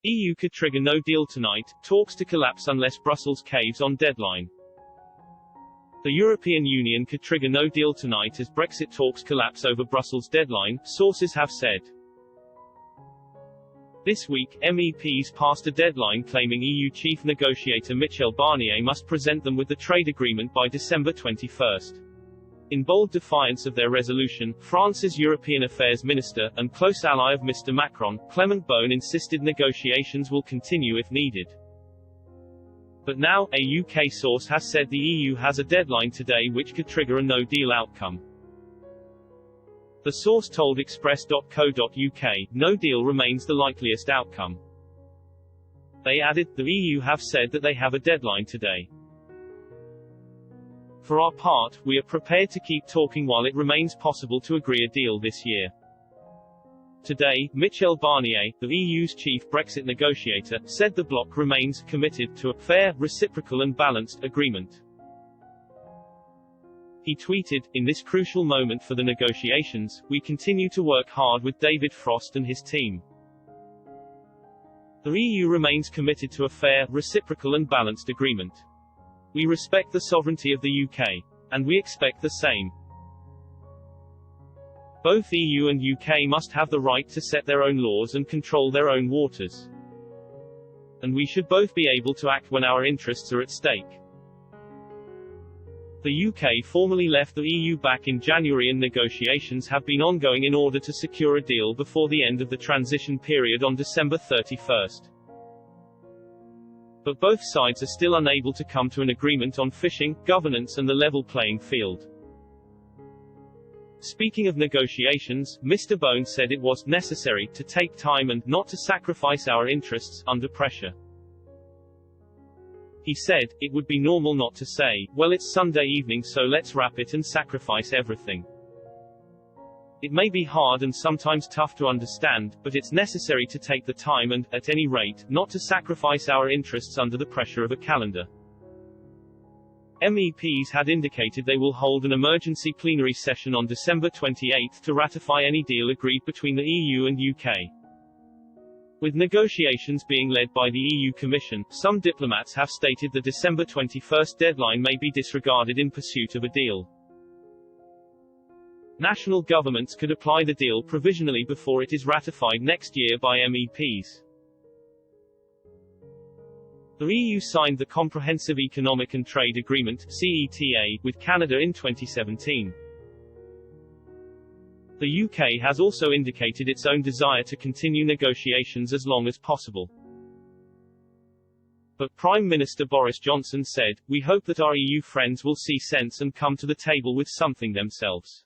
EU could trigger no deal tonight, talks to collapse unless Brussels caves on deadline. The European Union could trigger no deal tonight as Brexit talks collapse over Brussels deadline, sources have said. This week, MEPs passed a deadline claiming EU chief negotiator Michel Barnier must present them with the trade agreement by December 21. In bold defiance of their resolution, France's European Affairs Minister, and close ally of Mr. Macron, Clement Beaune insisted negotiations will continue if needed. But now, a UK source has said the EU has a deadline today which could trigger a no-deal outcome. The source told Express.co.uk, no deal remains the likeliest outcome. They added, the EU have said that they have a deadline today. For our part, we are prepared to keep talking while it remains possible to agree a deal this year. Today, Michel Barnier, the EU's chief Brexit negotiator, said the bloc remains committed to a fair, reciprocal and balanced agreement. He tweeted, in this crucial moment for the negotiations, we continue to work hard with David Frost and his team. The EU remains committed to a fair, reciprocal and balanced agreement. We respect the sovereignty of the UK. And we expect the same. Both EU and UK must have the right to set their own laws and control their own waters. And we should both be able to act when our interests are at stake. The UK formally left the EU back in January and negotiations have been ongoing in order to secure a deal before the end of the transition period on December 31. But both sides are still unable to come to an agreement on fishing, governance and the level playing field. Speaking of negotiations, Mr. Beaune said it was necessary to take time and not to sacrifice our interests under pressure. He said, it would be normal not to say, well it's Sunday evening so let's wrap it and sacrifice everything. It may be hard and sometimes tough to understand, but it's necessary to take the time and, at any rate, not to sacrifice our interests under the pressure of a calendar. MEPs had indicated they will hold an emergency plenary session on December 28 to ratify any deal agreed between the EU and UK. With negotiations being led by the EU Commission, some diplomats have stated the December 21 deadline may be disregarded in pursuit of a deal. National governments could apply the deal provisionally before it is ratified next year by MEPs. The EU signed the Comprehensive Economic and Trade Agreement (CETA) with Canada in 2017. The UK has also indicated its own desire to continue negotiations as long as possible. But Prime Minister Boris Johnson said, "We hope that our EU friends will see sense and come to the table with something themselves."